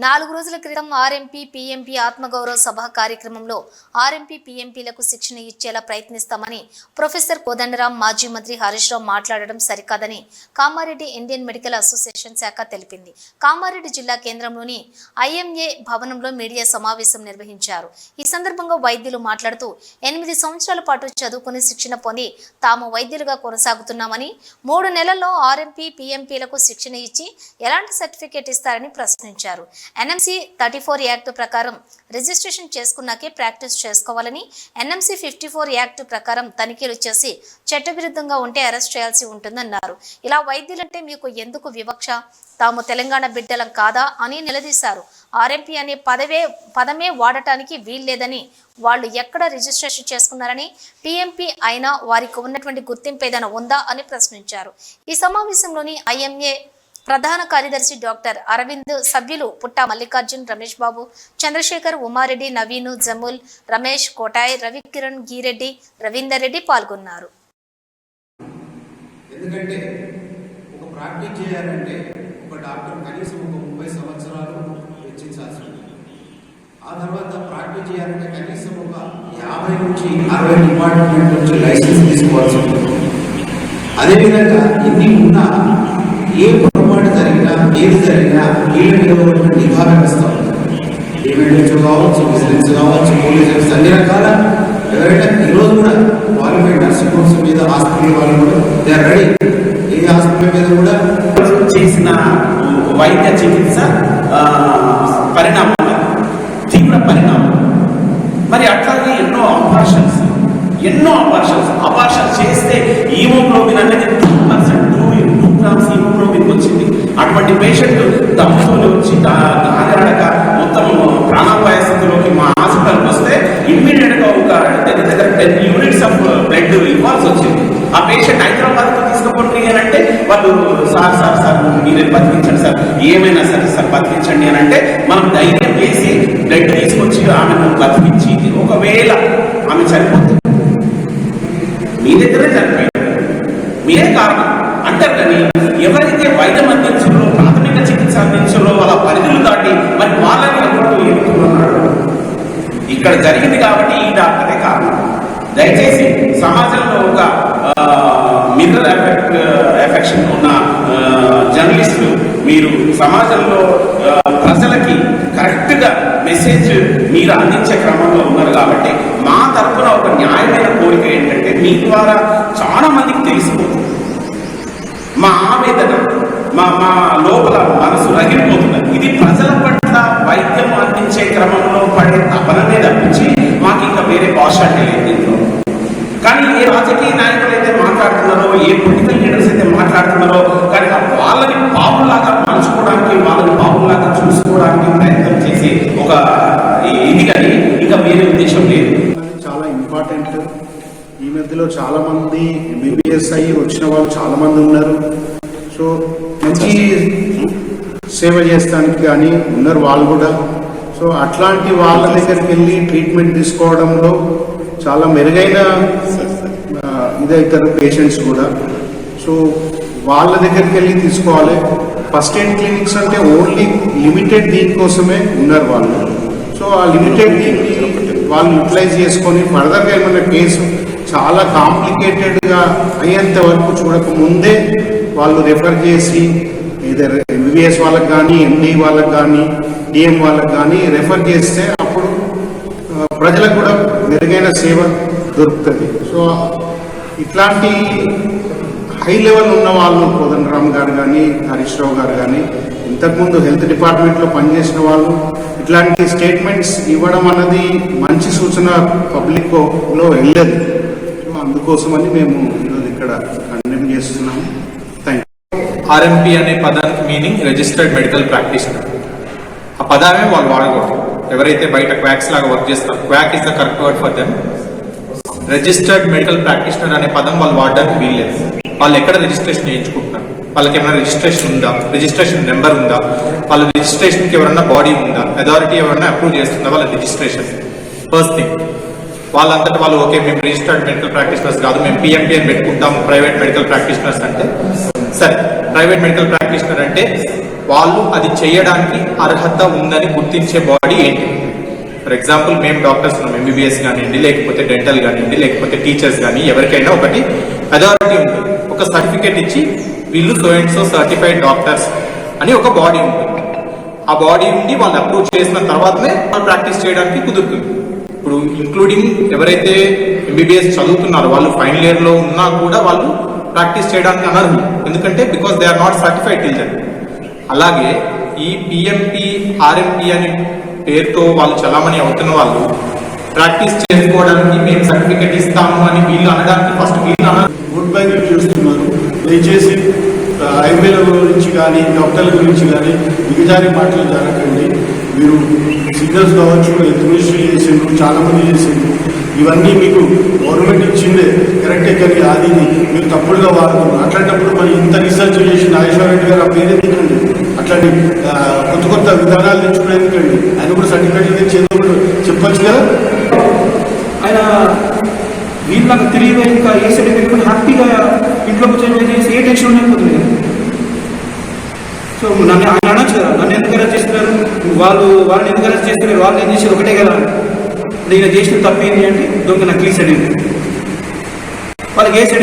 4 రోజుల క్రితం RMP PMP ఆత్మగౌరవ సభ కార్యక్రమంలో ఆర్ఎంపీ పీఎంపీలకు శిక్షణ ఇచ్చేలా ప్రయత్నిస్తామని ప్రొఫెసర్ కోదండరాం మాజీ మంత్రి హరీష్ రావు మాట్లాడడం సరికాదని కామారెడ్డి ఇండియన్ మెడికల్ అసోసియేషన్ శాఖ తెలిపింది. కామారెడ్డి జిల్లా కేంద్రంలోని ఐఎంఏ భవనంలో మీడియా సమావేశం నిర్వహించారు. ఈ సందర్భంగా వైద్యులు మాట్లాడుతూ 8 సంవత్సరాల పాటు చదువుకుని శిక్షణ పొంది తాము వైద్యులుగా కొనసాగుతున్నామని 3 నెలల్లో ఆర్ఎంపీ పీఎంపీలకు శిక్షణ ఇచ్చి ఎలాంటి సర్టిఫికేట్ ఇస్తారని ప్రశ్నించారు. ఎన్ఎంసీ 34 యాక్ట్ ప్రకారం రిజిస్ట్రేషన్ చేసుకున్నాకే ప్రాక్టీస్ చేసుకోవాలని, ఎన్ఎంసీ 54 యాక్ట్ ప్రకారం తనిఖీలు చేసి చట్టవిరుద్ధంగా ఉంటే అరెస్ట్ చేయాల్సి ఉంటుందన్నారు. ఇలా వైద్యులంటే మీకు ఎందుకు వివక్ష? తాము తెలంగాణ బిడ్డలం కాదా అని నిలదీశారు. ఆర్ఎంపీ అనే పదమే వాడటానికి వీల్లేదని, వాళ్ళు ఎక్కడ రిజిస్ట్రేషన్ చేసుకున్నారని, పీఎంపీ అయినా వారికి ఉన్నటువంటి గుర్తింపు ఏదైనా ఉందా అని ప్రశ్నించారు. ఈ సమావేశంలోని ఐఎంఏ ప్రధాన కార్యదర్శి డాక్టర్ అరవింద్, సభ్యులు పుట్టా మల్లికార్జున్, రమేష్ బాబు, చంద్రశేఖర్, ఉమారెడ్డి, నవీను, జముల్, రమేష్, కోటాయ్, రవికిరణ్, గీరెడ్డి, రవీందర్ రెడ్డి పాల్గొన్నారు. ఎందుకంటే ఒక ప్రాక్టీస్ చేయాలంటే ఒక డాక్టర్ కనీసం ఒక 30 సంవత్సరాలు వెచ్చించాల్సి ఉంటుంది. ఆ తర్వాత ప్రాక్టీస్ చేయాలంటే కనీసం ఒక 50 నుంచి 60 డిపార్ట్మెంట్ నుంచి లైసెన్స్ తీసుకోవాల్సి ఉంటుంది. అదేవిధంగా ఇన్ని ఉన్నా ఏ పొరపాటు జరిగినా, ఏది జరిగినా వీళ్ళ మీద ఉన్నటువంటి నిఘా వ్యవస్థ పేమెంట్ కావచ్చు, విజిలెన్స్ కావచ్చు, పోలీస్ వ్యవస్థ అన్ని రకాల ఎవరైనా ఈరోజు కూడా క్వాలిఫైడ్ నర్సింగ్ హోమ్స్ మీద హాస్పిటల్ వాళ్ళు కూడా దే ఆర్ రెడీ. ఏ హాస్పిటల్ మీద కూడా చేసిన వైద్య చికిత్స పరిణామం, తీవ్ర పరిణామం. మరి అట్లాగే ఎన్నో ఆపరేషన్స్ చేస్తే హీమోగ్లోబిన్ అనేది 2 గ్రామ్స్ హీమోగ్లోబిన్ వచ్చింది. అటువంటి పేషెంట్ దమ్ముతోనే వచ్చి ఆగరడక మొత్తం ప్రాణాపాయ స్థితిలోకి మా హాస్పిటల్కి వస్తే ఇమ్మీడియట్ గా ఒక దగ్గర 10 యూనిట్స్ ఆఫ్ బ్లడ్ ఇవ్వాల్సి వచ్చింది. ఆ పేషెంట్ హైదరాబాద్కు తీసుకుపోండి అని అంటే వాళ్ళు సార్ మీరే బతికించండి సార్, ఏమైనా సరే సార్ బతికించండి అని అంటే మనం ధైర్యం వేసి బ్లడ్ తీసుకొచ్చి ఆమెను బతికించి, ఒకవేళ ఆమె చనిపోతుంది మీ దగ్గరే చనిపోయింది, మీరే కారణం అంటారు. కానీ ఎవరైతే వైద్యం అందించారో, ప్రాథమిక చికిత్స అందించారో వాళ్ళ పరిధులు దాటి మరి వాళ్ళని ఎవరు ఎదుర్కొన్నాడు. ఇక్కడ జరిగింది కాబట్టి ఈ డాక్టరే కారణం. దయచేసి సమాజంలో ఒక మిర్రర్ ఎఫెక్షన్ ఉన్న జర్నలిస్టులు, మీరు సమాజంలో ప్రజలకి కరెక్ట్గా మెసేజ్ మీరు అందించే క్రమంలో ఉన్నారు కాబట్టి మా తరఫున ఒక న్యాయమైన కోరిక ఏంటంటే మీ ద్వారా చాలా మందికి తెలిసిపోతుంది మా ఆవేదన, మా లోపల మనసు రగిలిపోతున్నది. ఇది ప్రజల పట్ల వైద్యం అందించే క్రమంలో పడే తపననే తప్పించి మాకు ఇంకా వేరే భాష లేదు దీంట్లో. కానీ ఏ రాజకీయ నాయకులు అయితే మాట్లాడుతున్నారో, ఏ పొలిటికల్ లీడర్స్ అయితే మాట్లాడుతున్నారో, కానీ వాళ్ళని పావులాగా పంచుకోవడానికి, వాళ్ళని పావులాగా చూసుకోవడానికి ప్రయత్నం చేసి ఒక ఇది కానీ ఇంకా వేరే ఉద్దేశం లేదు. చాలా ఇంపార్టెంట్. ఈ మధ్యలో చాలా మంది ఎంబీబీఎస్ అయ్యి వచ్చిన వాళ్ళు చాలా మంది ఉన్నారు. సో మంచి సేవ చేస్తానికి కానీ ఉన్నారు వాళ్ళు కూడా. సో అట్లాంటి వాళ్ళ దగ్గరికి వెళ్ళి ట్రీట్మెంట్ తీసుకోవడంలో చాలా మెరుగైన ఇదవుతారు పేషెంట్స్ కూడా. సో వాళ్ళ దగ్గరికి వెళ్ళి తీసుకోవాలి. ఫస్ట్ ఎయిడ్ క్లినిక్స్ అంటే ఓన్లీ లిమిటెడ్ దీనికోసమే ఉన్నారు వాళ్ళు. సో ఆ లిమిటెడ్ దీన్ని వాళ్ళు యూటిలైజ్ చేసుకొని ఫర్దర్గా ఏమైనా కేసు చాలా కాంప్లికేటెడ్గా అయ్యేంత వరకు చూడక ముందే వాళ్ళు రెఫర్ చేసి ఇదర్ ఎంబీబీఎస్ వాళ్ళకి కానీ, ఎండి వాళ్ళకి కానీ, డిఎం వాళ్ళకి కానీ రెఫర్ చేస్తే అప్పుడు ప్రజలకు కూడా మెరుగైన సేవ దొరుకుతుంది. సో ఇట్లాంటి హై లెవెల్ ఉన్న వాళ్ళు కోదండరామ్ గారు కానీ, హరీష్ రావు గారు కానీ, ఇంతకుముందు హెల్త్ డిపార్ట్మెంట్లో పనిచేసిన వాళ్ళు ఇట్లాంటి స్టేట్మెంట్స్ ఇవ్వడం అన్నది మంచి సూచన పబ్లిక్లో వెళ్ళదు. సో అందుకోసమని మేము ఈరోజు ఇక్కడ కండెమ్ చేస్తున్నాము. Thank you. ఆర్ఎంపీ అనే పదానికి మీనింగ్ రిజిస్టర్డ్ మెడికల్ ప్రాక్టీషనర్. ఆ పదామే వాళ్ళు వాడకూడదు. ఎవరైతే బయట క్వాక్స్ లాగా వర్క్ చేస్తారు, quack is the correct word for them. Registered medical practitioner అనే పదం వాళ్ళు వాడడానికి వీల్లేదు. వాళ్ళు ఎక్కడ రిజిస్ట్రేషన్ చేయించుకుంటున్నారు, వాళ్ళకి ఏమైనా రిజిస్ట్రేషన్ ఉందా, రిజిస్ట్రేషన్ నెంబర్ ఉందా, వాళ్ళ రిజిస్ట్రేషన్కి ఎవరైనా బాడీ ఉందా, అథారిటీ ఎవరైనా అప్రూవ్ చేస్తుందా వాళ్ళ రిజిస్ట్రేషన్. ఫస్ట్ థింగ్, వాళ్ళంతటా వాళ్ళు ఓకే మేము రిజిస్టర్డ్ మెడికల్ ప్రాక్టీషనర్స్ కాదు, మేము పిఎంపీ అని పెట్టుకుంటాము ప్రైవేట్ మెడికల్ ప్రాక్టీషనర్స్ అంటే సరే. ప్రైవేట్ మెడికల్ ప్రాక్టీషనర్ అంటే వాళ్ళు అది చేయడానికి అర్హత ఉందని గుర్తించే బాడీ ఏంటి? ఫర్ ఎగ్జాంపుల్ మేము డాక్టర్స్ ఉన్నాం, ఎంబీబీఎస్ కానివ్వండి, లేకపోతే డెంటల్ కానివ్వండి, లేకపోతే టీచర్స్ కానీ ఎవరికైనా ఒకటి అథారిటీ ఉంటుంది. ఒక సర్టిఫికేట్ ఇచ్చి వీళ్ళు so and so certified doctors అని ఒక బాడీ ఉంటుంది. ఆ బాడీ ఉండి వాళ్ళు అప్రూవ్ చేసిన తర్వాతనే వాళ్ళు ప్రాక్టీస్ చేయడానికి కుదురుతుంది. ఇప్పుడు ఇంక్లూడింగ్ ఎవరైతే ఎంబీబీఎస్ చదువుతున్నారో వాళ్ళు ఫైనల్ ఇయర్ లో ఉన్నా కూడా వాళ్ళు ప్రాక్టీస్ చేయడానికి అనర్హులు. ఎందుకంటే because they are not certified till then. అలాగే ఈ పిఎంపి ఆర్ఎంపి అనే పేరుతో వాళ్ళు చలామణి అవుతున్న వాళ్ళు ప్రాక్టీస్ చేసుకోవడానికి మేము సర్టిఫికేట్ ఇస్తాము అని వీళ్ళు అనడానికి ఫస్ట్ వీళ్ళు అన్నారు. గుడ్ బై చూస్తున్నారు. దయచేసి హైవేల గురించి కానీ డాక్టర్ల గురించి కానీ దిగజారి మాటలు జరగకండి. మీరు సిగ్నల్స్ కావచ్చు, మినిస్ట్రీ చేసిండ్రు, చాలా మంది చేసిండ్రు. ఇవన్నీ మీకు గవర్నమెంట్ ఇచ్చిందే కరెక్టే, కానీ అది మీరు తప్పుడుగా వాడుతున్నారు. అట్లాంటప్పుడు మరి ఇంత రీసెర్చ్ చేసి నాగేశ్వర రెడ్డి గారు ఆ పేరు ఎందుకండి? అట్లాంటి కొత్త కొత్త విధానాలు తెచ్చుకునే ఎందుకండి? ఆయన కూడా సర్టిఫికేట్ తెచ్చేది కూడా చెప్పచ్చు కదా. ఆయన వీళ్ళకి తిరిగి ఇంకా ఏ సర్టిఫికేట్ హ్యాపీగా ఇంట్లో కూర్చొని చేసి ఏ టెన్షన్ ఉండకపోతుంది. సో నన్ను ఆయన అనొచ్చు కదా, నన్ను ఎందుకు అరెస్ట్ చేస్తున్నారు, వాళ్ళని ఎందుకు అరెస్ట్ చేస్తున్నారు, వాళ్ళు ఏం చేసేది ఒకటే కదా. నేను చేసిన తప్పు ఏంటి అంటే దొంగ నకిలీ సర్టిఫికేట్. వాళ్ళకి ఏ సర్టిఫికేట్